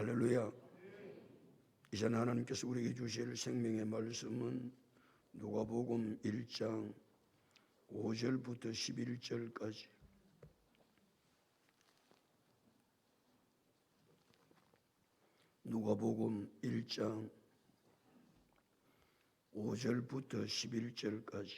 할렐루야. 이제 하나님께서 우리에게 주실 생명의 말씀은 누가복음 1장 5절부터 11절까지. 누가복음 1장 5절부터 11절까지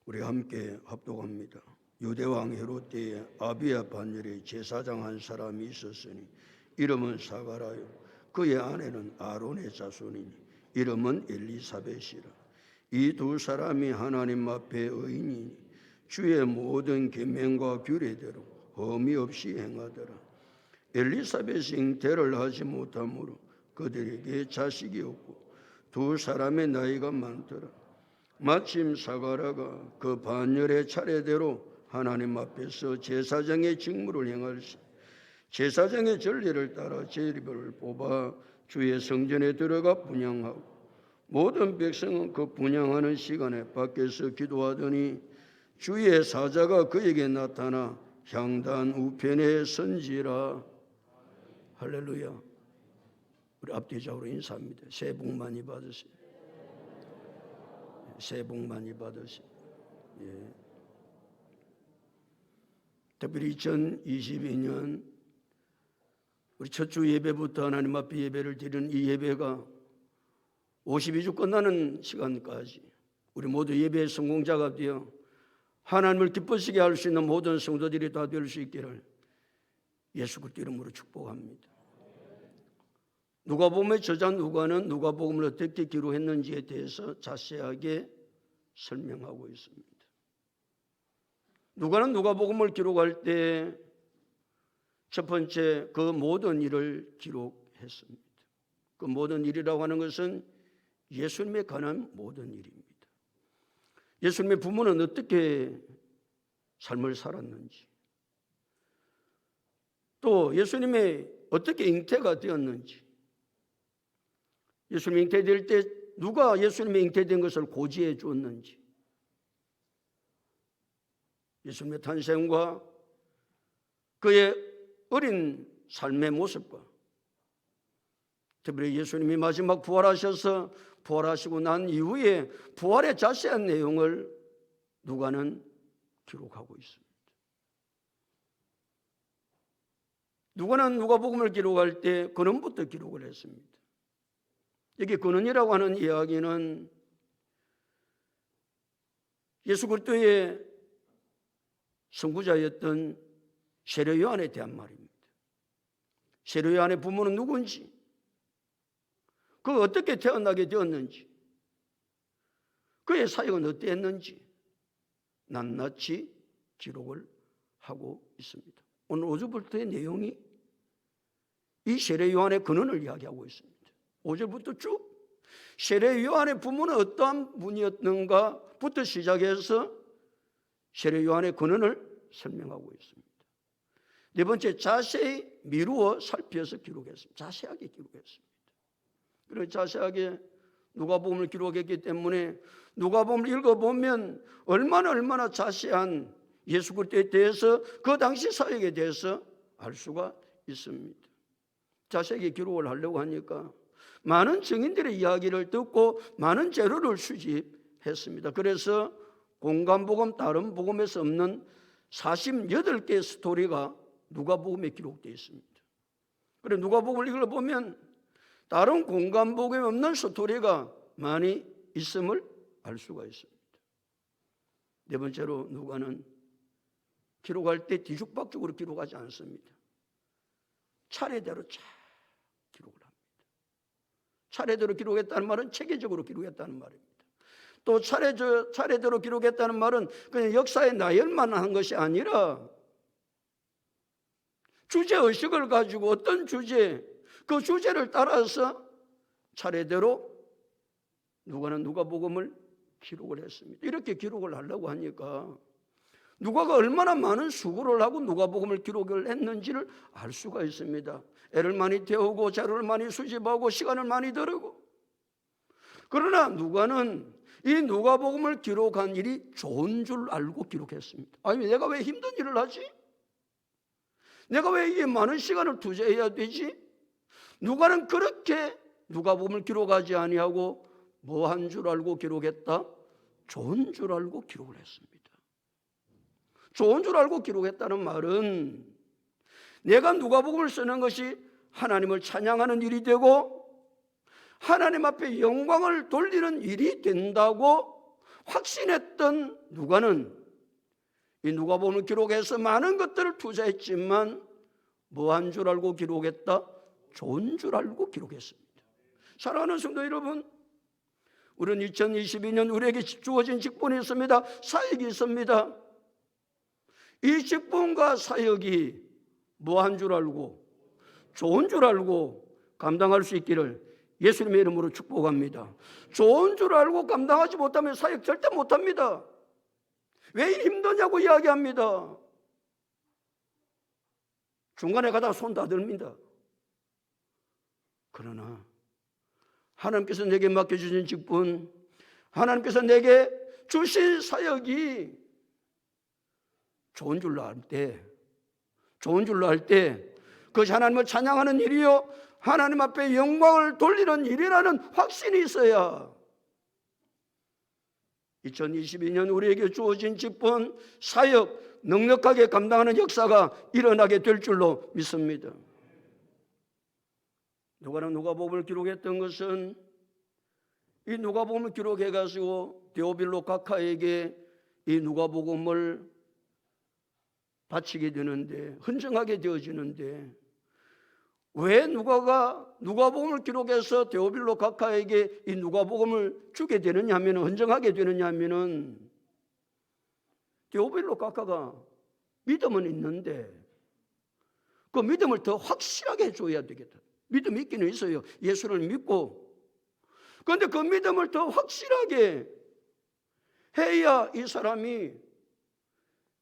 우리 함께 합독합니다. 유대왕 헤롯 때에 아비야 반열에 제사장 한 사람이 있었으니 이름은 사가라요. 그의 아내는 아론의 자손이니 이름은 엘리사벳이라. 이 두 사람이 하나님 앞에 의인이니 주의 모든 계명과 규례대로 흠이 없이 행하더라. 엘리사벳이 잉태를 하지 못하므로 그들에게 자식이 없고 두 사람의 나이가 많더라. 마침 사가라가 그 반열의 차례대로 하나님 앞에서 제사장의 직무를 행할시 제사장의 전례를 따라 제비를 뽑아 주의 성전에 들어가 분향하고 모든 백성은 그 분향하는 시간에 밖에서 기도하더니 주의 사자가 그에게 나타나 향단 우편에 선지라. 할렐루야. 우리 앞뒤적으로 인사합니다. 새해 복 많이 받으세요. 새해 복 많이 받으세요. 예. 특별히 2022년 우리 첫 주 예배부터 하나님 앞에 예배를 드리는 이 예배가 52주 끝나는 시간까지 우리 모두 예배의 성공자가 되어 하나님을 기쁘시게 할 수 있는 모든 성도들이 다 될 수 있기를 예수 그리스도 이름으로 축복합니다. 누가복음의 저자 누가는 누가복음을 어떻게 기록했는지에 대해서 자세하게 설명하고 있습니다. 누가는 누가복음을 기록할 때 첫 번째 그 모든 일을 기록했습니다. 그 모든 일이라고 하는 것은 예수님에 관한 모든 일입니다. 예수님의 부모는 어떻게 삶을 살았는지, 또 예수님이 어떻게 잉태가 되었는지, 예수님이 잉태될 때 누가 예수님이 잉태된 것을 고지해 주었는지, 예수님의 탄생과 그의 어린 삶의 모습과 특별히 예수님이 마지막 부활하셔서 부활하시고 난 이후에 부활의 자세한 내용을 누가는 기록하고 있습니다. 누가는 누가복음을 기록할 때 근원부터 기록을 했습니다. 여기 근원이라고 하는 이야기는 예수 그리스도의 선구자였던 세례 요한에 대한 말입니다. 세례 요한의 부모는 누구인지, 그가 어떻게 태어나게 되었는지, 그의 사역은 어땠는지 낱낱이 기록을 하고 있습니다. 오늘 5절부터의 내용이 이 세례 요한의 근원을 이야기하고 있습니다. 5절부터 쭉 세례 요한의 부모는 어떠한 분이었는가부터 시작해서 세례 요한의 근원을 설명하고 있습니다. 네 번째, 자세히 미루어 살펴서 기록했습니다. 자세하게 기록했습니다. 그리고 자세하게 누가복음을 기록했기 때문에 누가복음을 읽어보면 얼마나 자세한 예수 그리스도에 대해서 그 당시 사역에 대해서 알 수가 있습니다. 자세하게 기록을 하려고 하니까 많은 증인들의 이야기를 듣고 많은 자료를 수집했습니다. 그래서 공관복음 다른 복음에서 없는 48개의 스토리가 누가복음에 기록되어 있습니다. 그래서 누가복음을 읽어보면 다른 공관복음에 없는 스토리가 많이 있음을 알 수가 있습니다. 네 번째로 누가는 기록할 때 뒤죽박죽으로 기록하지 않습니다. 차례대로 쫙 기록을 합니다. 차례대로 기록했다는 말은 체계적으로 기록했다는 말입니다. 또 차례대로 기록했다는 말은 그냥 역사의 나열만 한 것이 아니라 주제의식을 가지고 어떤 주제, 그 주제를 따라서 차례대로 누가는 누가복음을 기록을 했습니다. 이렇게 기록을 하려고 하니까 누가가 얼마나 많은 수고를 하고 누가복음을 기록을 했는지를 알 수가 있습니다. 애를 많이 태우고 자료를 많이 수집하고 시간을 많이 들이고. 그러나 누가는 이 누가복음을 기록한 일이 좋은 줄 알고 기록했습니다. 아니, 내가 왜 힘든 일을 하지? 내가 왜 이게 많은 시간을 투자해야 되지? 누가는 그렇게 누가복음을 기록하지 아니하고 뭐 한 줄 알고 기록했다? 좋은 줄 알고 기록을 했습니다. 좋은 줄 알고 기록했다는 말은 내가 누가복음을 쓰는 것이 하나님을 찬양하는 일이 되고 하나님 앞에 영광을 돌리는 일이 된다고 확신했던 누가는 이 누가복음을 기록해서 많은 것들을 투자했지만 뭐 한 줄 알고 기록했다? 좋은 줄 알고 기록했습니다. 사랑하는 성도 여러분, 우리는 2022년 우리에게 주어진 직분이 있습니다. 사역이 있습니다. 이 직분과 사역이 뭐 한 줄 알고 좋은 줄 알고 감당할 수 있기를 예수님의 이름으로 축복합니다. 좋은 줄 알고 감당하지 못하면 사역 절대 못합니다. 왜 힘드냐고 이야기합니다. 중간에 가다가 손 다 들립니다. 그러나 하나님께서 내게 맡겨주신 직분, 하나님께서 내게 주신 사역이 좋은 줄로 알 때, 그것이 하나님을 찬양하는 일이요 하나님 앞에 영광을 돌리는 일이라는 확신이 있어야 2022년 우리에게 주어진 직분, 사역 넉넉하게 감당하는 역사가 일어나게 될 줄로 믿습니다. 누가는 누가복음을 기록했던 것은 이 누가복음을 기록해가지고 데오빌로 각하에게 이 누가복음을 바치게 되는데, 헌정하게 되어지는데, 왜 누가가 누가복음을 기록해서 데오빌로 각하에게 이 누가복음을 주게 되느냐 하면, 헌정하게 되느냐 하면은 데오빌로 각하가 믿음은 있는데 그 믿음을 더 확실하게 해줘야 되겠다. 믿음이 있기는 있어요. 예수를 믿고. 그런데 그 믿음을 더 확실하게 해야 이 사람이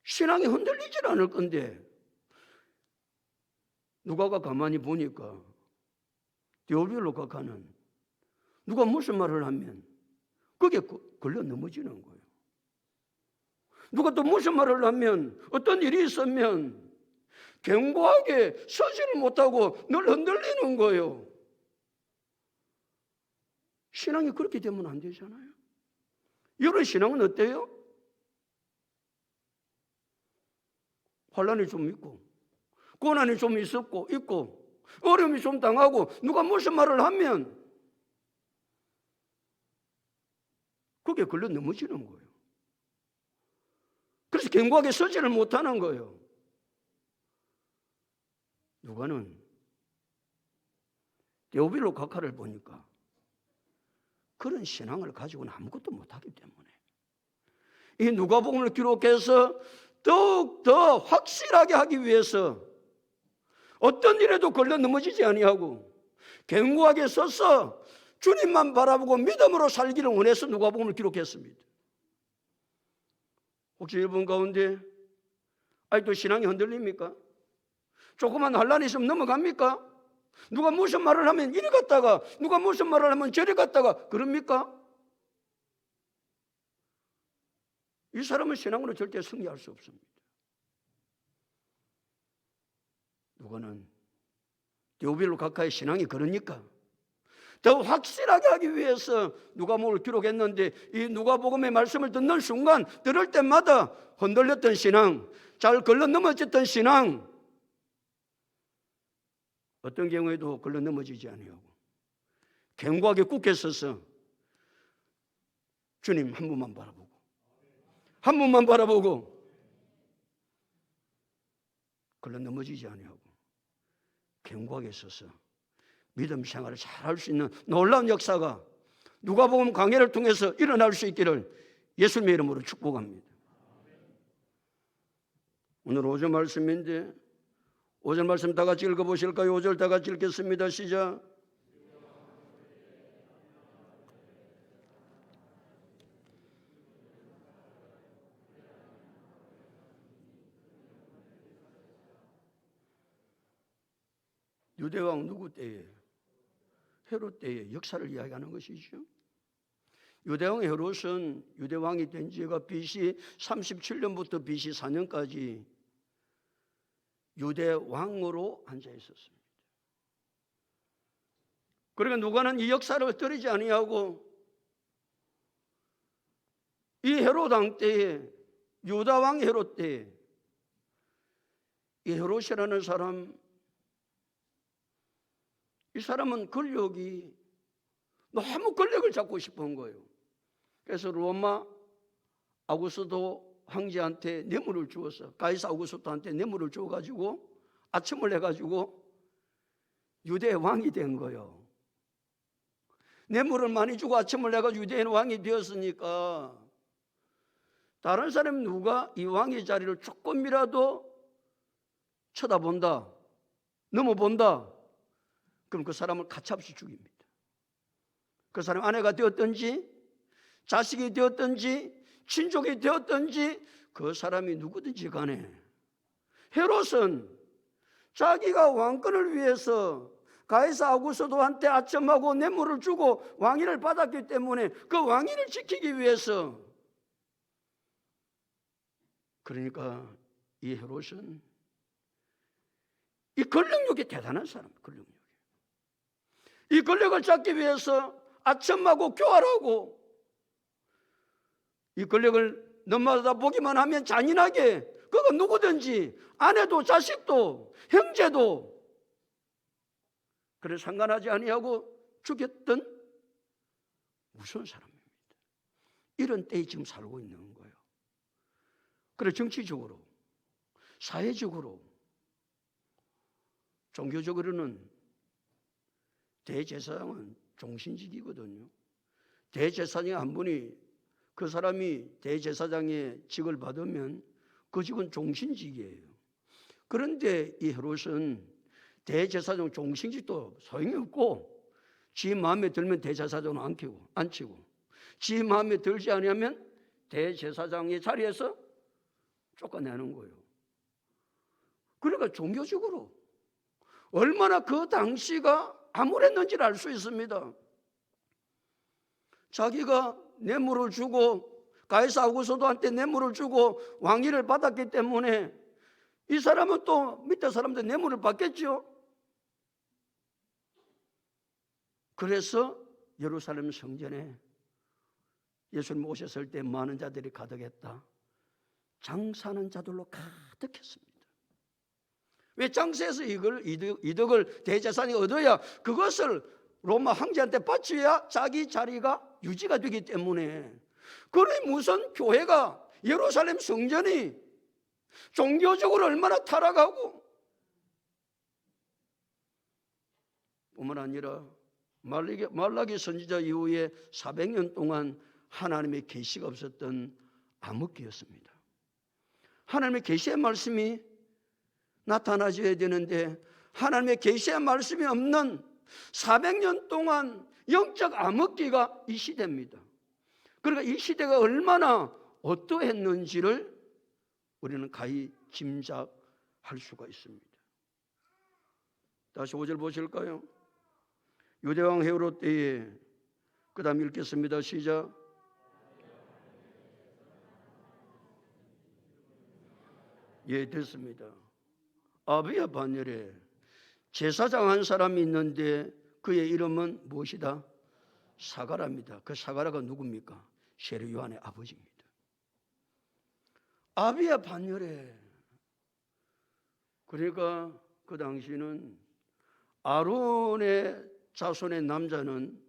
신앙이 흔들리질 않을 건데, 누가가 가만히 보니까 데오빌로 각하는 누가 무슨 말을 하면 그게 걸려 넘어지는 거예요. 누가 또 무슨 말을 하면, 어떤 일이 있으면 견고하게 서지를 못하고 늘 흔들리는 거예요. 신앙이 그렇게 되면 안 되잖아요. 여러분 신앙은 어때요? 환난이 좀 있고 고난이 좀 있고 어려움이 좀 당하고 누가 무슨 말을 하면 그게 걸려 넘어지는 거예요. 그래서 견고하게 서지를 못하는 거예요. 누가는 데오빌로 각하를 보니까 그런 신앙을 가지고는 아무것도 못하기 때문에 이 누가복음을 기록해서 더욱더 확실하게 하기 위해서 어떤 일에도 걸려 넘어지지 아니하고 견고하게 서서 주님만 바라보고 믿음으로 살기를 원해서 누가복음을 기록했습니다. 혹시 여러분 가운데 아직도 신앙이 흔들립니까? 조그만 환난이 있으면 넘어갑니까? 누가 무슨 말을 하면 이리 갔다가 누가 무슨 말을 하면 저리 갔다가 그럽니까? 이 사람은 신앙으로 절대 승리할 수 없습니다. 누가는 데오빌로 각하의 신앙이 그러니까 더 확실하게 하기 위해서 누가복음을 기록했는데, 이 누가복음의 말씀을 듣는 순간 들을 때마다 흔들렸던 신앙, 잘 걸러 넘어졌던 신앙, 어떤 경우에도 걸러 넘어지지 아니하고 견고하게 굳게 서서 주님 한 분만 바라보고 걸러 넘어지지 아니하고 견고하게 서서 믿음 생활을 잘할 수 있는 놀라운 역사가 누가복음 강해를 통해서 일어날 수 있기를 예수님의 이름으로 축복합니다. 오늘 5절 말씀인데 5절 말씀 다 같이 읽어보실까요? 5절 다 같이 읽겠습니다. 시작. 유대왕 누구 때에? 헤롯 때의 역사를 이야기하는 것이죠. 유대왕 헤롯은 유대왕이 된 지가 BC 37년부터 BC 4년까지 유대 왕으로 앉아 있었습니다. 그러니까 누가는 이 역사를 엎드리지 아니하고 이 헤롯 왕 때에, 유다 왕 헤롯 때에 이 헤롯이라는 사람, 이 사람은 권력이 너무 권력을 잡고 싶은 거예요. 그래서 로마 아구스도 황제한테 뇌물을 주었어. 가이사 아구스토한테 뇌물을 줘가지고 아첨을 해가지고 유대의 왕이 된 거예요. 뇌물을 많이 주고 아첨을 해가지고 유대의 왕이 되었으니까 다른 사람 누가 이 왕의 자리를 조금이라도 쳐다본다, 넘어본다, 그럼 그 사람을 가차없이 죽입니다. 그 사람 아내가 되었든지 자식이 되었든지 친족이 되었든지 그 사람이 누구든지 간에, 헤롯은 자기가 왕권을 위해서 가이사 아구스토한테 아첨하고 뇌물을 주고 왕위를 받았기 때문에 그 왕위를 지키기 위해서, 그러니까 이 헤롯은 이 권력욕이 대단한 사람, 권력욕이. 이 권력을 잡기 위해서 아첨하고 교활하고, 이 권력을 넘어다 보기만 하면 잔인하게, 그건 누구든지 아내도 자식도 형제도 그래 상관하지 아니하고 죽였던 무서운 사람입니다. 이런 때에 지금 살고 있는 거예요. 그래 정치적으로, 사회적으로, 종교적으로는 대제사장은 종신직이거든요. 대제사장 한 분이, 그 사람이 대제사장의 직을 받으면 그 직은 종신직이에요. 그런데 이 헤롯은 대제사장 종신직도 소용이 없고, 지 마음에 들면 대제사장은 안 치고, 지 마음에 들지 않으면 대제사장의 자리에서 쫓아내는 거예요. 그러니까 종교적으로 얼마나 그 당시가 암울했는지를 알 수 있습니다. 자기가 뇌물을 주고 가이사 아구스토한테 뇌물을 주고 왕위를 받았기 때문에 이 사람은 또 밑에 사람들 뇌물을 받겠죠. 그래서 예루살렘 성전에 예수님 오셨을 때 많은 자들이 가득했다. 장사하는 자들로 가득했습니다. 왜? 장사해서 이득을 대제사장이 얻어야 그것을 로마 황제한테 바쳐야 자기 자리가 유지가 되기 때문에. 그래 무슨 교회가, 예루살렘 성전이 종교적으로 얼마나 타락하고, 뿐만 아니라 말라기 선지자 이후에 400년 동안 하나님의 계시가 없었던 암흑기였습니다. 하나님의 계시의 말씀이 나타나줘야 되는데 하나님의 계시의 말씀이 없는 400년 동안 영적 암흑기가 이 시대입니다. 그러니까 이 시대가 얼마나 어떠했는지를 우리는 가히 짐작할 수가 있습니다. 다시 5절 보실까요? 유대왕 헤롯 때에, 그 다음 읽겠습니다. 시작. 예, 됐습니다. 아비야 반열에 제사장 한 사람이 있는데 그의 이름은 무엇이다? 사가라입니다. 그 사가라가 누굽니까? 세례 요한의 아버지입니다. 아비야 반열에, 그러니까 그 당시는 아론의 자손의 남자는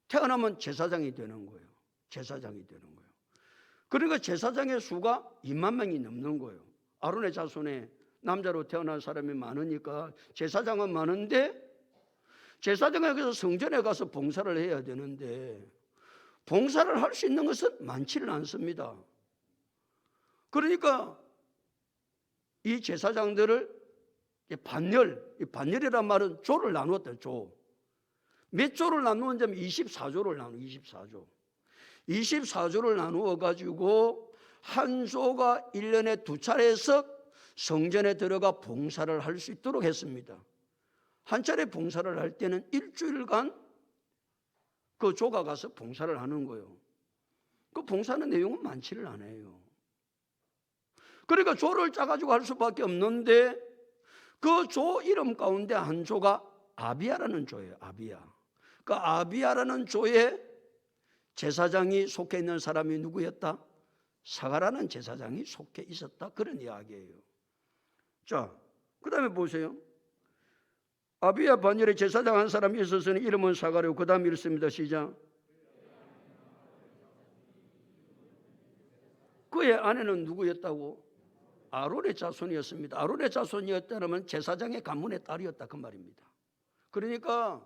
태어나면 제사장이 되는 거예요. 제사장이 되는 거예요. 그러니까 제사장의 수가 2만 명이 넘는 거예요. 아론의 자손에 남자로 태어난 사람이 많으니까 제사장은 많은데, 제사장에 가서 성전에 가서 봉사를 해야 되는데 봉사를 할 수 있는 것은 많지는 않습니다. 그러니까 이 제사장들을 반열이란 말은 조를 나누었다. 조. 몇 조를 나누었냐면 24조를 나누어. 24조를 나누어 가지고 한 조가 1년에 2차례에서 성전에 들어가 봉사를 할 수 있도록 했습니다. 한 차례 봉사를 할 때는 일주일간 그 조가 가서 봉사를 하는 거예요. 그 봉사하는 내용은 많지를 않아요. 그러니까 조를 짜가지고 할 수밖에 없는데 그 조 이름 가운데 한 조가 아비야라는 조예요. 아비야. 그 아비야라는 조에 제사장이 속해 있는 사람이 누구였다? 사가라는 제사장이 속해 있었다. 그런 이야기예요. 자, 그 다음에 보세요. 아비야 반열에 제사장 한 사람이 있었으니 이름은 사가랴고 그 다음에 읽습니다. 시작. 그의 아내는 누구였다고? 아론의 자손이었습니다. 아론의 자손이었다면 제사장의 가문의 딸이었다 그 말입니다. 그러니까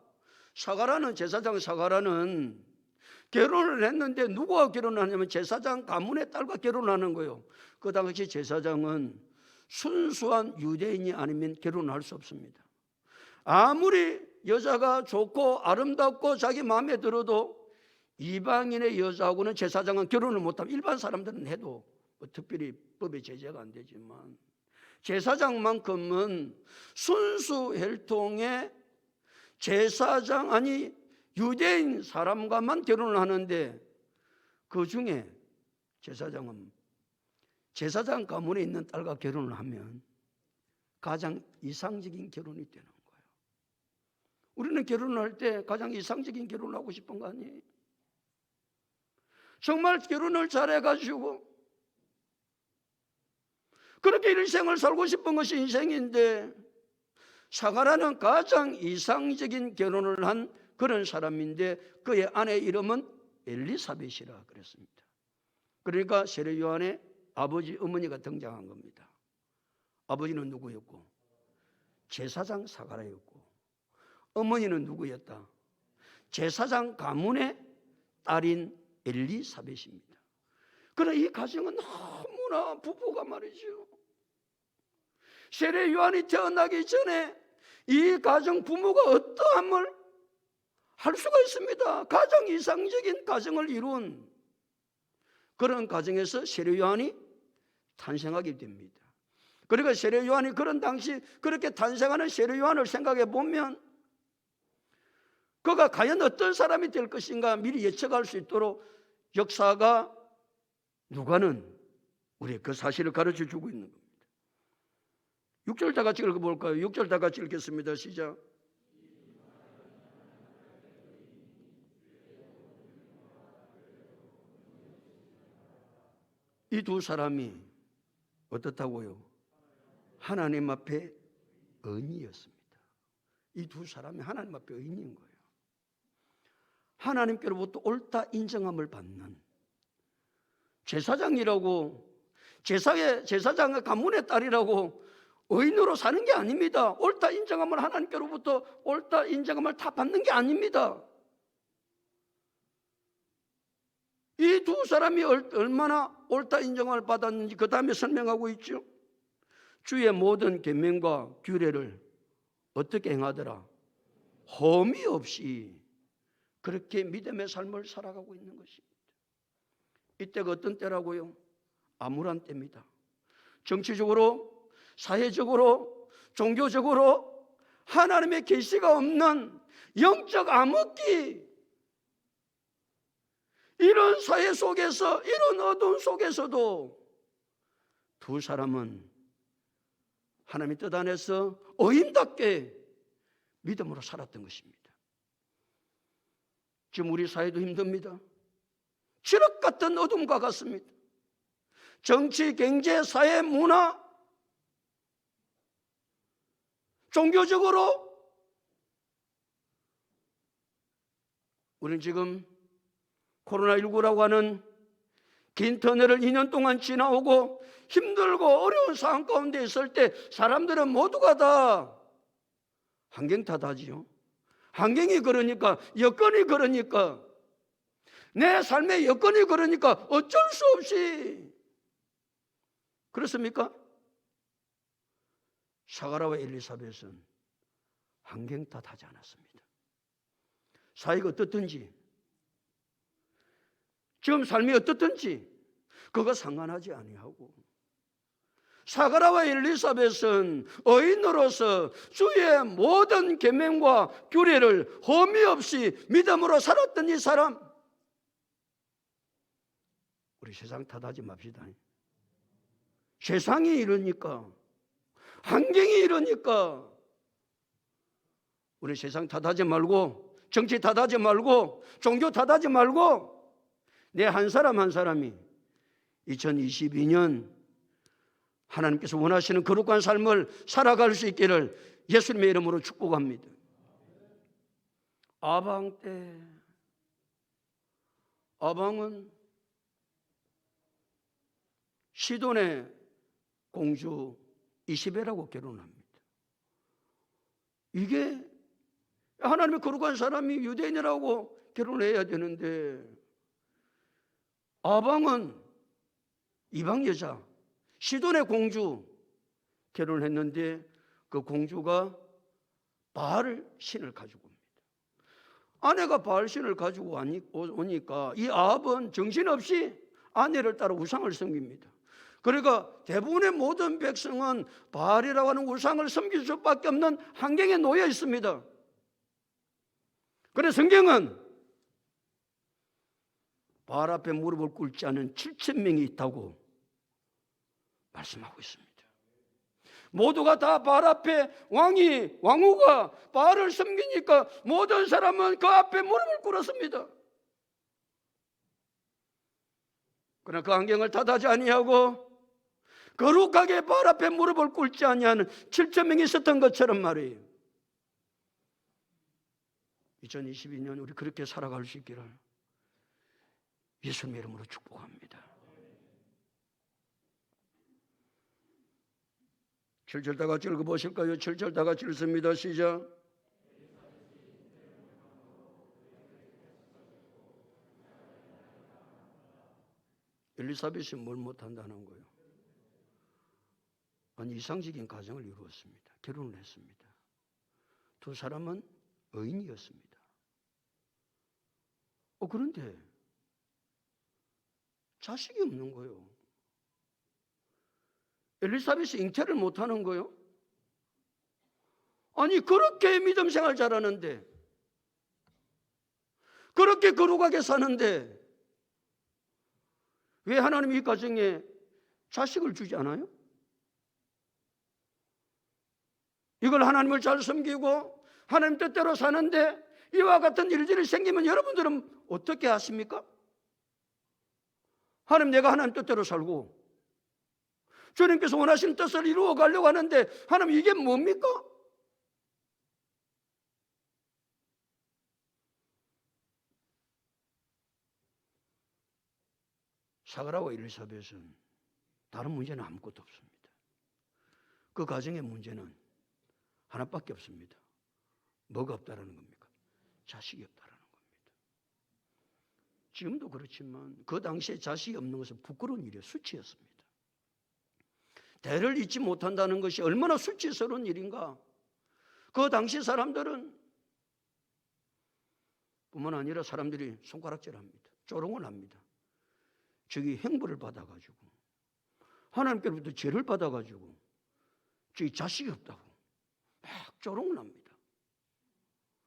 사가라는 제사장 사가라는 결혼을 했는데 누구와 결혼하냐면 제사장 가문의 딸과 결혼하는 거예요. 그 당시 제사장은 순수한 유대인이 아니면 결혼할 수 없습니다. 아무리 여자가 좋고 아름답고 자기 마음에 들어도 이방인의 여자하고는 제사장은 결혼을 못하면 일반 사람들은 해도 뭐 특별히 법에 제재가 안 되지만 제사장만큼은 순수 혈통의 제사장 아니 유대인 사람과만 결혼을 하는데 그 중에 제사장은 제사장 가문에 있는 딸과 결혼을 하면 가장 이상적인 결혼이 되는 거예요. 우리는 결혼할 때 가장 이상적인 결혼을 하고 싶은 거 아니에요? 정말 결혼을 잘해가지고 그렇게 일생을 살고 싶은 것이 인생인데 사가라는 가장 이상적인 결혼을 한 그런 사람인데 그의 아내 이름은 엘리사벳이라 그랬습니다. 그러니까 세례 요한의 아버지 어머니가 등장한 겁니다. 아버지는 누구였고? 제사장 사가랴였고 어머니는 누구였다? 제사장 가문의 딸인 엘리사벳입니다. 그러나 이 가정은 너무나 부부가 말이죠. 세례 요한이 태어나기 전에 이 가정 부모가 어떠함을 할 수가 있습니다. 가장 이상적인 가정을 이룬 그런 가정에서 세례 요한이 탄생하게 됩니다. 그러니까 세례 요한이 그런 당시 그렇게 탄생하는 세례 요한을 생각해 보면 그가 과연 어떤 사람이 될 것인가 미리 예측할 수 있도록 역사가 누가는 우리의 그 사실을 가르쳐 주고 있는 겁니다. 6절 다 같이 읽어볼까요? 6절 다 같이 읽겠습니다. 시작. 이 두 사람이 어떻다고요? 하나님 앞에 의인이었습니다. 이 두 사람이 하나님 앞에 의인인 거예요. 하나님께로부터 옳다 인정함을 받는 제사장이라고 제사장의 가문의 딸이라고 의인으로 사는 게 아닙니다. 옳다 인정함을 하나님께로부터 옳다 인정함을 다 받는 게 아닙니다. 이 두 사람이 얼마나 옳다 인정을 받았는지 그 다음에 설명하고 있죠. 주의 모든 계명과 규례를 어떻게 행하더라? 험이 없이 그렇게 믿음의 삶을 살아가고 있는 것입니다. 이때가 어떤 때라고요? 암울한 때입니다. 정치적으로, 사회적으로, 종교적으로 하나님의 계시가 없는 영적 암흑기, 이런 사회 속에서, 이런 어두운 속에서도 두 사람은 하나님의 뜻 안에서 의인답게 믿음으로 살았던 것입니다. 지금 우리 사회도 힘듭니다. 칠흑 같은 어둠과 같습니다. 정치, 경제, 사회, 문화, 종교적으로 우리는 지금 코로나19라고 하는 긴 터널을 2년 동안 지나오고 힘들고 어려운 상황 가운데 있을 때 사람들은 모두가 다 환경 탓하지요. 환경이 그러니까, 여건이 그러니까, 내 삶의 여건이 그러니까 어쩔 수 없이. 그렇습니까? 사가랴와 엘리사벳은 환경 탓하지 않았습니다. 사회가 어떻든지, 지금 삶이 어떻든지 그거 상관하지 아니하고 사가랴와 엘리사벳은 의인으로서 주의 모든 계명과 규례를 험이 없이 믿음으로 살았던 이 사람, 우리 세상 탓하지 맙시다. 세상이 이러니까, 환경이 이러니까 우리 세상 탓하지 말고, 정치 탓하지 말고, 종교 탓하지 말고 내 한 사람 한 사람이 2022년 하나님께서 원하시는 거룩한 삶을 살아갈 수 있기를 예수님의 이름으로 축복합니다. 아방 때, 아방은 시돈의 공주 이시벨하고 결혼합니다. 이게 하나님의 거룩한 사람이 유대인이라고 결혼해야 되는데, 아방은 이방 여자 시돈의 공주 결혼했는데 그 공주가 바알 신을 가지고 옵니다. 아내가 바알 신을 가지고 오니까 이 아합은 정신없이 아내를 따라 우상을 섬깁니다. 그러니까 대부분의 모든 백성은 바알이라고 하는 우상을 섬길 수밖에 없는 환경에 놓여 있습니다. 그래서 성경은 바알 앞에 무릎을 꿇지 않은 7,000명이 있다고 말씀하고 있습니다. 모두가 다 바알 앞에 왕후가 바알을 섬기니까 모든 사람은 그 앞에 무릎을 꿇었습니다. 그러나 그 환경을 탓하지 아니하고 거룩하게 바알 앞에 무릎을 꿇지 아니하는 7,000명이 있었던 것처럼 말이에요. 2022년 우리 그렇게 살아갈 수 있기를 예수님의 이름으로 축복합니다. 7절 다 같이 읽어보실까요? 7절 다 같이 읽습니다. 시작. 엘리사벳이 뭘 못한다는 거예요? 아니, 이상적인 가정을 이루었습니다. 결혼을 했습니다. 두 사람은 의인이었습니다. 그런데 자식이 없는 거예요. 엘리사벳이 잉태를 못하는 거예요. 아니, 그렇게 믿음 생활 잘하는데, 그렇게 거룩하게 사는데 왜 하나님이 이 가정에 자식을 주지 않아요? 이걸 하나님을 잘 섬기고 하나님 뜻대로 사는데 이와 같은 일들이 생기면 여러분들은 어떻게 하십니까? 하나님, 내가 하나님 뜻대로 살고 주님께서 원하시는 뜻을 이루어 가려고 하는데 하나님, 이게 뭡니까? 사가라와 엘리사벳은 다른 문제는 아무것도 없습니다. 그 가정의 문제는 하나밖에 없습니다. 뭐가 없다라는 겁니까? 자식이 없다라는 겁니다. 지금도 그렇지만 그 당시에 자식이 없는 것은 부끄러운 일이에요. 수치였습니다. 대를 잇지 못한다는 것이 얼마나 수치스러운 일인가. 그 당시 사람들은 뿐만 아니라 사람들이 손가락질합니다. 조롱을 합니다. 저기 형벌을 받아가지고 하나님께로부터 죄를 받아가지고 저기 자식이 없다고 막 조롱을 합니다.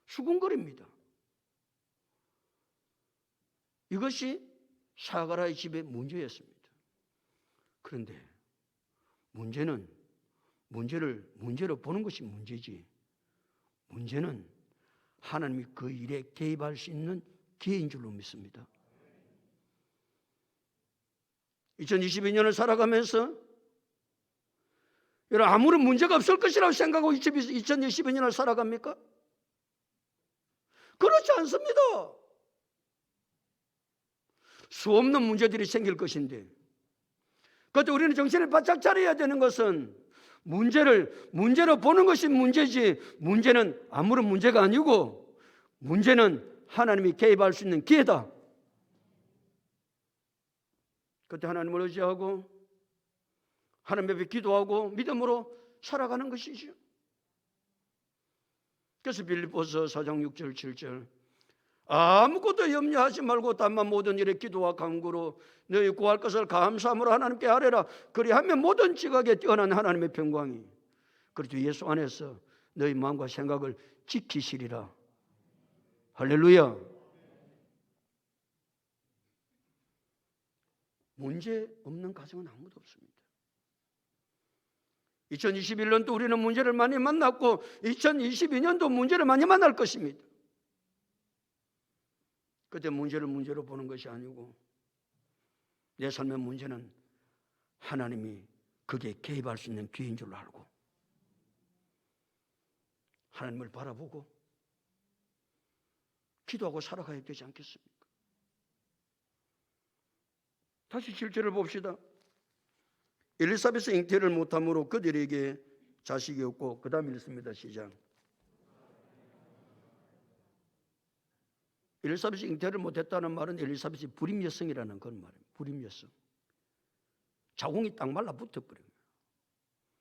수군거립니다. 이것이 사가라의 집의 문제였습니다. 그런데 문제로 보는 것이 문제지, 문제는 하나님이 그 일에 개입할 수 있는 기회인 줄로 믿습니다. 2022년을 살아가면서 여러분, 아무런 문제가 없을 것이라고 생각하고 2022년을 살아갑니까? 그렇지 않습니다. 수없는 문제들이 생길 것인데, 그때 우리는 정신을 바짝 차려야 되는 것은 문제로 보는 것이 문제지, 문제는 아무런 문제가 아니고 문제는 하나님이 개입할 수 있는 기회다. 그때 하나님을 의지하고 하나님 앞에 기도하고 믿음으로 살아가는 것이죠. 그래서 빌립보서 4장 6절 7절 아무것도 염려하지 말고 다만 모든 일에 기도와 간구로 너희 구할 것을 감사함으로 하나님께 아뢰라. 그리하면 모든 지각에 뛰어난 하나님의 평강이 그리스도 예수 안에서 너희 마음과 생각을 지키시리라. 할렐루야. 문제 없는 가정은 아무도 없습니다. 2021년도 우리는 문제를 많이 만났고 2022년도 문제를 많이 만날 것입니다. 그때 문제를 문제로 보는 것이 아니고 내 삶의 문제는 하나님이 거기에 개입할 수 있는 기회인 줄 알고 하나님을 바라보고 기도하고 살아가야 되지 않겠습니까? 다시 7절을 봅시다. 엘리사벳은 잉태를 못함으로 그들에게 자식이 없고, 그 다음 읽습니다. 시작. 엘리사벳이 잉태를 못했다는 말은 엘리사벳이 불임 여성이라는 그런 말입니다. 불임 여성. 자궁이 딱 말라붙어 버린 거예요.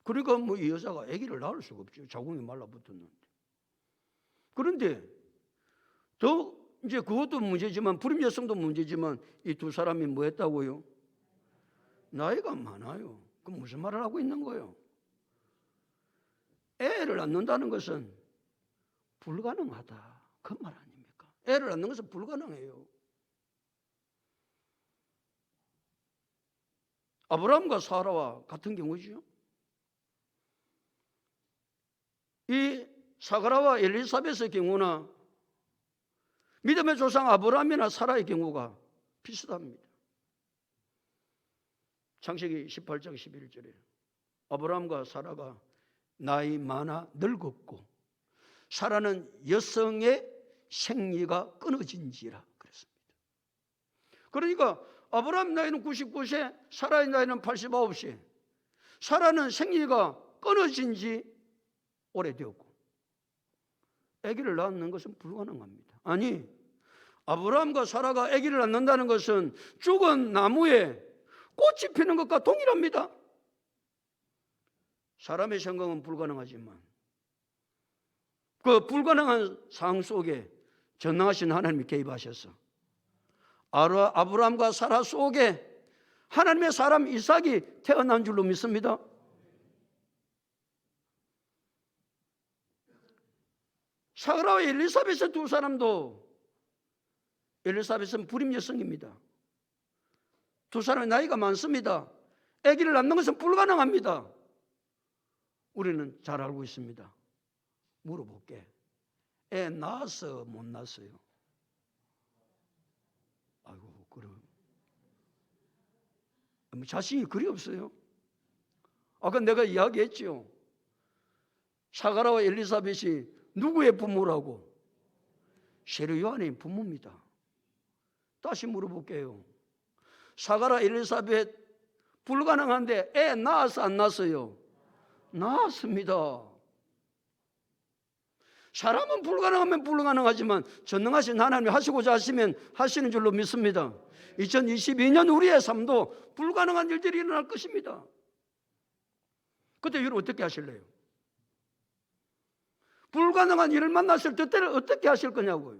그러니까 뭐 이 여자가 아기를 낳을 수가 없죠. 자궁이 말라붙었는데. 그런데 더 이제 그것도 문제지만, 불임 여성도 문제지만, 이 두 사람이 뭐 했다고요? 나이가 많아요. 그럼 무슨 말을 하고 있는 거예요? 애를 낳는다는 것은 불가능하다, 그 말 아닙니까? 애를 낳는 것은 불가능해요. 아브라함과 사라와 같은 경우죠. 이 사가라와 엘리사벳의 경우나 믿음의 조상 아브라함이나 사라의 경우가 비슷합니다. 창세기 18장 11절에 아브라함과 사라가 나이 많아 늙었고 사라는 여성의 생리가 끊어진지라 그랬습니다. 그러니까 아브라함 나이는 99세, 사라의 나이는 89세. 사라는 생리가 끊어진 지 오래되었고 아기를 낳는 것은 불가능합니다. 아니, 아브라함과 사라가 아기를 낳는다는 것은 죽은 나무에 꽃이 피는 것과 동일합니다. 사람의 생각은 불가능하지만 그 불가능한 상황 속에 전능하신 하나님이 개입하셔서 아브라함과 사라 속에 하나님의 사람 이삭이 태어난 줄로 믿습니다. 사라와 엘리사벳의 두 사람도, 엘리사벳은 불임 여성입니다. 두 사람의 나이가 많습니다. 아기를 낳는 것은 불가능합니다. 우리는 잘 알고 있습니다. 물어볼게. 애 낳았어, 못 낳았어요? 아이고, 그럼 자신이 그리 없어요? 아까 내가 이야기했죠. 사가라와 엘리사벳이 누구의 부모라고? 세례 요한의 부모입니다. 다시 물어볼게요. 사가라 엘리사벳 불가능한데 애 낳았어, 안 낳았어요? 낳았습니다. 사람은 불가능하면 불가능하지만 전능하신 하나님이 하시고자 하시면 하시는 줄로 믿습니다. 2022년 우리의 삶도 불가능한 일들이 일어날 것입니다. 그때 여러분 어떻게 하실래요? 불가능한 일을 만났을 때는 어떻게 하실 거냐고요.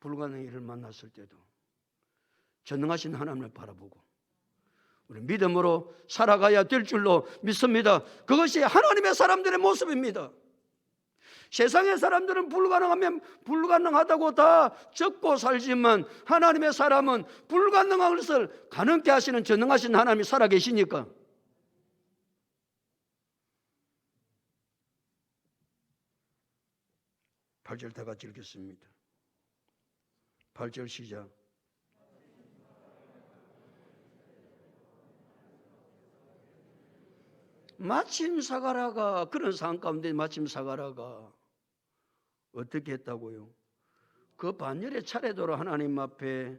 불가능한 일을 만났을 때도 전능하신 하나님을 바라보고 우리 믿음으로 살아가야 될 줄로 믿습니다. 그것이 하나님의 사람들의 모습입니다. 세상의 사람들은 불가능하면 불가능하다고 다 적고 살지만 하나님의 사람은 불가능한 것을 가능케 하시는 전능하신 하나님이 살아계시니까. 팔 절 다 같이 읽겠습니다. 8절 시작. 마침 사가라가, 그런 상황 가운데 마침 사가라가 어떻게 했다고요? 그 반열의 차례대로 하나님 앞에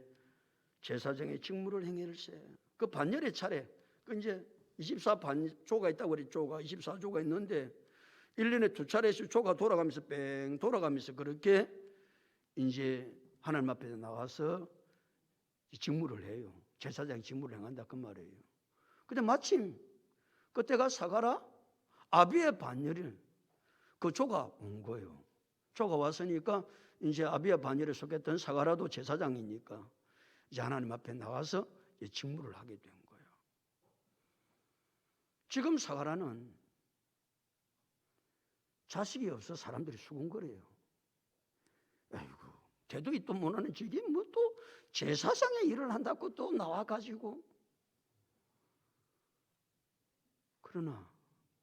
제사장의 직무를 행할세. 그 반열의 차례, 그 이제 24반조가 있다고 그래. 조가 24조가 있는데 1년에 두 차례씩 조가 돌아가면서 뺑 돌아가면서 그렇게 이제 하나님 앞에 나와서 직무를 해요. 제사장 직무를 행한다 그 말이에요. 근데 마침 그때가 사가라 아비의 반열인 그 조가 온 거예요. 조가 왔으니까 이제 아비의 반열에 속했던 사가라도 제사장이니까 이제 하나님 앞에 나와서 직무를 하게 된 거예요. 지금 사가라는 자식이 없어 사람들이 수군거려요. 아이고, 대도 있도 못하는 저게 뭐 또 제사장의 일을 한다고 또 나와가지고, 그러나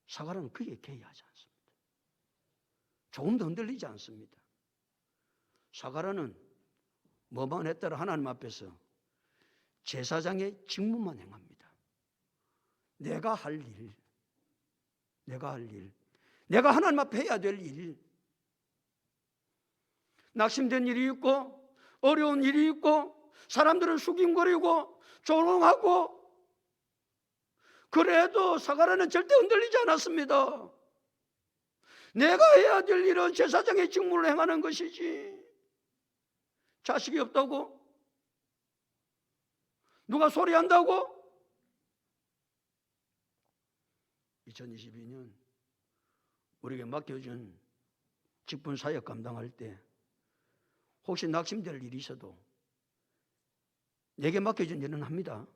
사가라는 그게 개의하지 않습니다. 조금도 흔들리지 않습니다. 사가라는 뭐만 했더라 하나님 앞에서 제사장의 직무만 행합니다. 내가 할 일, 내가 하나님 앞에 해야 될 일, 낙심된 일이 있고 어려운 일이 있고 사람들은 숙임거리고 조롱하고, 그래도 사가라는 절대 흔들리지 않았습니다. 내가 해야 될 일은 제사장의 직무를 행하는 것이지. 자식이 없다고? 누가 소리한다고? 2022년 우리에게 맡겨준 직분 사역 감당할 때 혹시 낙심될 일이 있어도 내게 맡겨준 일은 합니다.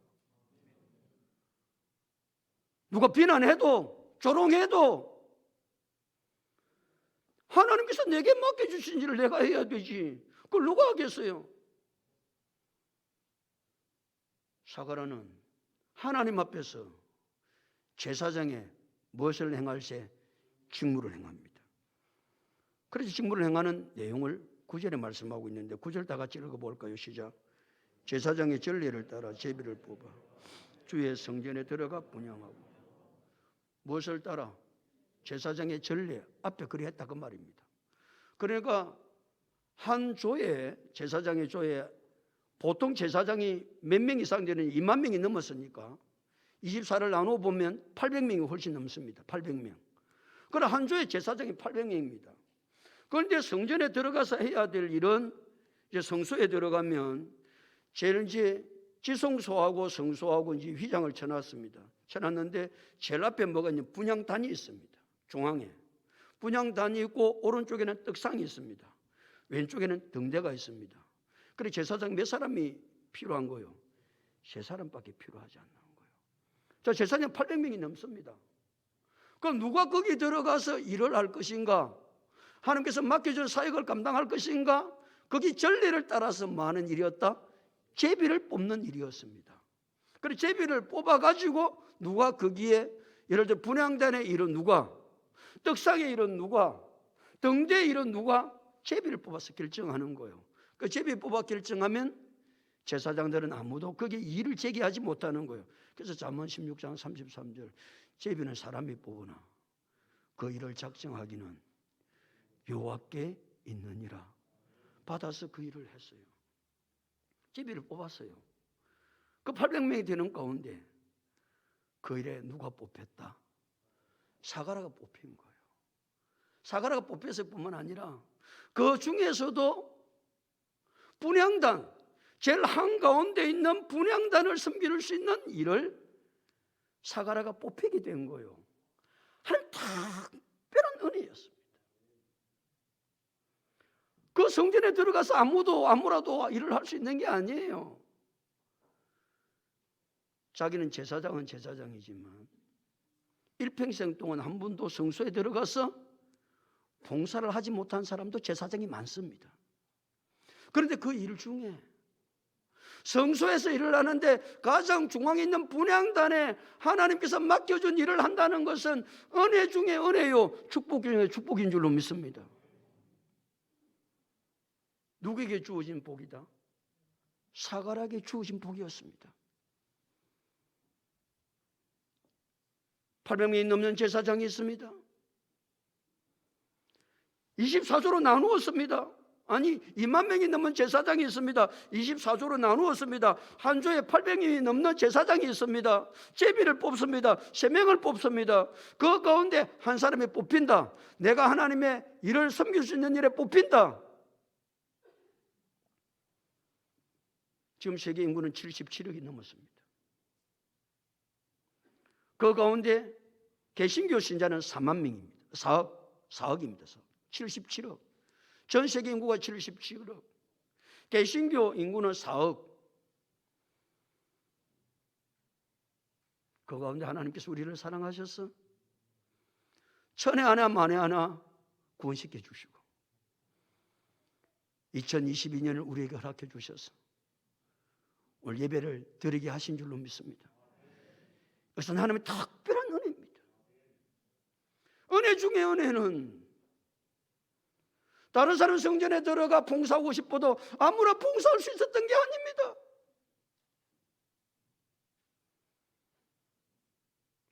누가 비난해도 조롱해도 하나님께서 내게 맡겨주신 일을 내가 해야 되지. 그걸 누가 하겠어요? 사가라는 하나님 앞에서 제사장의 무엇을 행할세? 직무를 행합니다. 그래서 직무를 행하는 내용을 9절에 말씀하고 있는데 9절 다 같이 읽어볼까요? 시작. 제사장의 전례를 따라 제비를 뽑아 주의 성전에 들어가 분향하고. 무엇을 따라? 제사장의 전례, 앞에 그리 했다 그 말입니다. 그러니까 한 조에, 제사장의 조에 보통 제사장이 몇 명 이상 되는 2만 명이 넘었으니까 24를 나누어 보면 800명이 훨씬 넘습니다. 800명. 그럼 한 조에 제사장이 800명입니다. 그런데 성전에 들어가서 해야 될 일은 이제 성소에 들어가면 제일 이제 지성소하고 성소하고 이제 휘장을 쳐놨습니다. 쳐놨는데 제일 앞에 뭐가 있냐? 분향단이 있습니다. 중앙에 분향단이 있고 오른쪽에는 떡상이 있습니다. 왼쪽에는 등대가 있습니다. 그래 제사장 몇 사람이 필요한 거예요? 3사람밖에 필요하지 않는 거예요. 자, 제사장 800명이 넘습니다. 그럼 누가 거기 들어가서 일을 할 것인가? 하나님께서 맡겨준 사역을 감당할 것인가? 거기 전례를 따라서 많은 일이었다? 제비를 뽑는 일이었습니다. 그래 제비를 뽑아가지고 누가 거기에, 예를 들어 분향단의 일은 누가, 떡상의 일은 누가, 등대의 일은 누가, 제비를 뽑아서 결정하는 거예요. 그 제비 뽑아 결정하면 제사장들은 아무도 거기에 일을 제기하지 못하는 거예요. 그래서 잠언 16장 33절 제비는 사람이 뽑으나 그 일을 작정하기는 여호와께 있느니라. 받아서 그 일을 했어요. 제비를 뽑았어요. 그 800명이 되는 가운데 그 일에 누가 뽑혔다? 사가라가 뽑힌 거예요. 사가라가 뽑혔을 뿐만 아니라 그 중에서도 분향단, 제일 한가운데 있는 분향단을 섬길 수 있는 일을 사가라가 뽑히게 된 거예요. 하나님 특별한 은혜였습니다. 그 성전에 들어가서 아무라도 일을 할 수 있는 게 아니에요. 자기는 제사장은 제사장이지만 일평생 동안 한 번도 성소에 들어가서 봉사를 하지 못한 사람도 제사장이 많습니다. 그런데 그 일 중에 성소에서 일을 하는데 가장 중앙에 있는 분향단에 하나님께서 맡겨준 일을 한다는 것은 은혜 중에 은혜요, 축복 중에 축복인 줄로 믿습니다. 누구에게 주어진 복이다? 사가라에게 주어진 복이었습니다. 800명이 넘는 제사장이 있습니다. 24조로 나누었습니다. 아니 2만 명이 넘는 제사장이 있습니다. 24조로 나누었습니다. 한 조에 800명이 넘는 제사장이 있습니다. 제비를 뽑습니다. 3명을 뽑습니다. 그 가운데 한 사람이 뽑힌다. 내가 하나님의 일을 섬길 수 있는 일에 뽑힌다. 지금 세계 인구는 77억이 넘었습니다. 그 가운데 개신교 신자는 4만 명입니다. 4억입니다. 77억. 전 세계 인구가 77억. 개신교 인구는 4억. 그 가운데 하나님께서 우리를 사랑하셔서 천에 하나 만에 하나 구원시켜 주시고 2022년을 우리에게 허락해 주셔서 오늘 예배를 드리게 하신 줄로 믿습니다. 그것은 하나님의 특별한 은혜입니다. 중에 은혜는 다른 사람 성전에 들어가 봉사하고 싶어도 아무나 봉사할 수 있었던 게 아닙니다.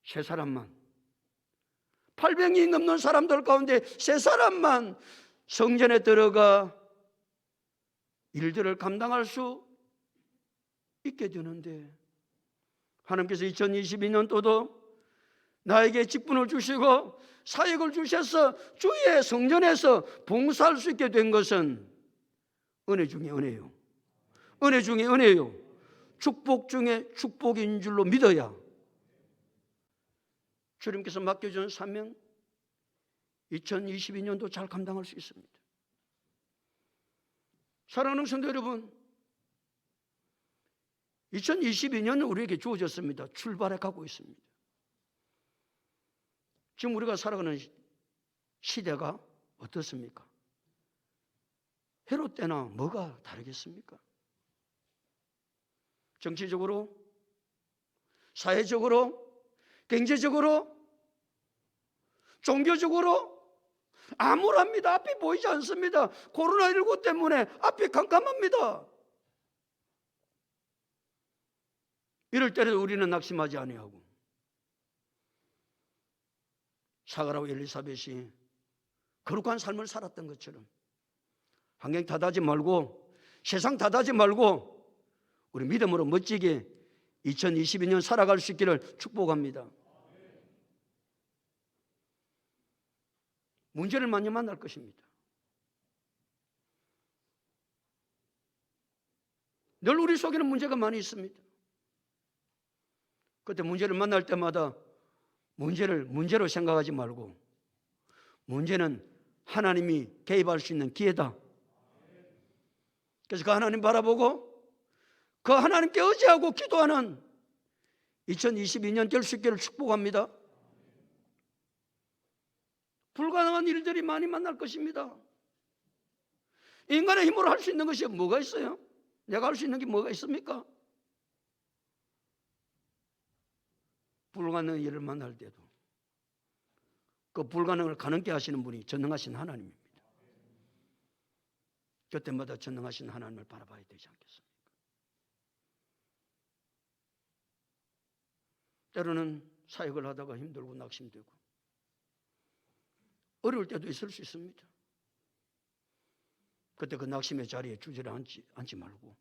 세 사람만, 800이 넘는 사람들 가운데 세 사람만 성전에 들어가 일들을 감당할 수 있게 되는데, 하나님께서 2022년도도 나에게 직분을 주시고 사역을 주셔서 주의 성전에서 봉사할 수 있게 된 것은 은혜 중에 은혜요. 은혜 중에 은혜요. 축복 중에 축복인 줄로 믿어야 주님께서 맡겨준 사명 2022년도 잘 감당할 수 있습니다. 사랑하는 성도 여러분, 2022년은 우리에게 주어졌습니다. 출발해 가고 있습니다. 지금 우리가 살아가는 시대가 어떻습니까? 헤롯 때나 뭐가 다르겠습니까? 정치적으로, 사회적으로, 경제적으로, 종교적으로 암울합니다. 앞이 보이지 않습니다. 코로나19 때문에 앞이 깜깜합니다. 이럴 때는 우리는 낙심하지 아니하고 사가라와 엘리사벳이 거룩한 삶을 살았던 것처럼 환경 탓하지 말고 세상 탓하지 말고 우리 믿음으로 멋지게 2022년 살아갈 수 있기를 축복합니다. 문제를 많이 만날 것입니다. 늘 우리 속에는 문제가 많이 있습니다. 그때 문제를 만날 때마다 문제를 문제로 생각하지 말고 문제는 하나님이 개입할 수 있는 기회다. 그래서 그 하나님 바라보고 그 하나님께 의지하고 기도하는 2022년 될 수 있기를 축복합니다. 불가능한 일들이 많이 만날 것입니다. 인간의 힘으로 할 수 있는 것이 뭐가 있어요? 내가 할 수 있는 게 뭐가 있습니까? 불가능한 일을 만날 때도 그 불가능을 가능케 하시는 분이 전능하신 하나님입니다. 그때마다 전능하신 하나님을 바라봐야 되지 않겠습니까? 때로는 사역을 하다가 힘들고 낙심되고 어려울 때도 있을 수 있습니다. 그때 그 낙심의 자리에 주저앉지 말고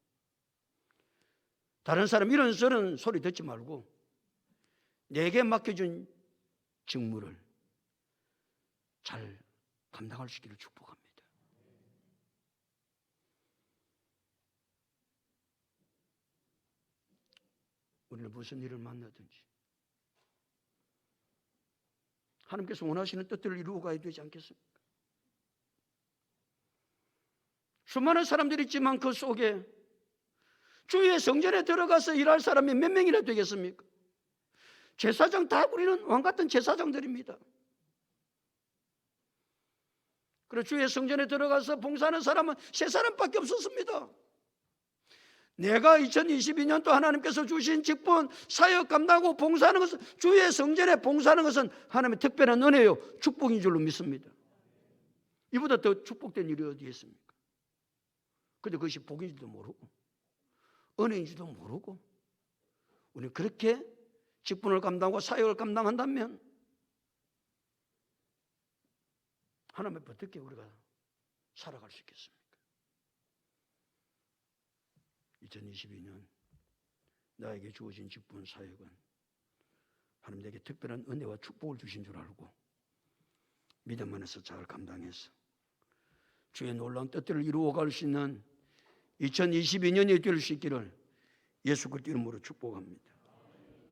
다른 사람 이런 저런 소리 듣지 말고 내게 맡겨준 직무를 잘 감당할 수 있기를 축복합니다. 우리는 무슨 일을 만나든지 하나님께서 원하시는 뜻들을 이루어 가야 되지 않겠습니까? 수많은 사람들이 있지만 그 속에 주의 성전에 들어가서 일할 사람이 몇 명이나 되겠습니까? 제사장 다 우리는 왕같은 제사장들입니다. 그리고 주의 성전에 들어가서 봉사하는 사람은 세 사람밖에 없었습니다. 내가 2022년도 하나님께서 주신 직분, 사역 감당하고 봉사하는 것은 주의 성전에 봉사하는 것은 하나님의 특별한 은혜요 축복인 줄로 믿습니다. 이보다 더 축복된 일이 어디 있습니까? 그런데 그것이 복인지도 모르고 은혜인지도 모르고 우리는 그렇게 직분을 감당하고 사역을 감당한다면 하나님 앞에 어떻게 우리가 살아갈 수 있겠습니까? 2022년 나에게 주어진 직분 사역은 하나님 내게 특별한 은혜와 축복을 주신 줄 알고 믿음 안에서 잘 감당해서 주의 놀라운 뜻들을 이루어갈 수 있는 2022년이 될 수 있기를 예수 그리스도 이름으로 축복합니다.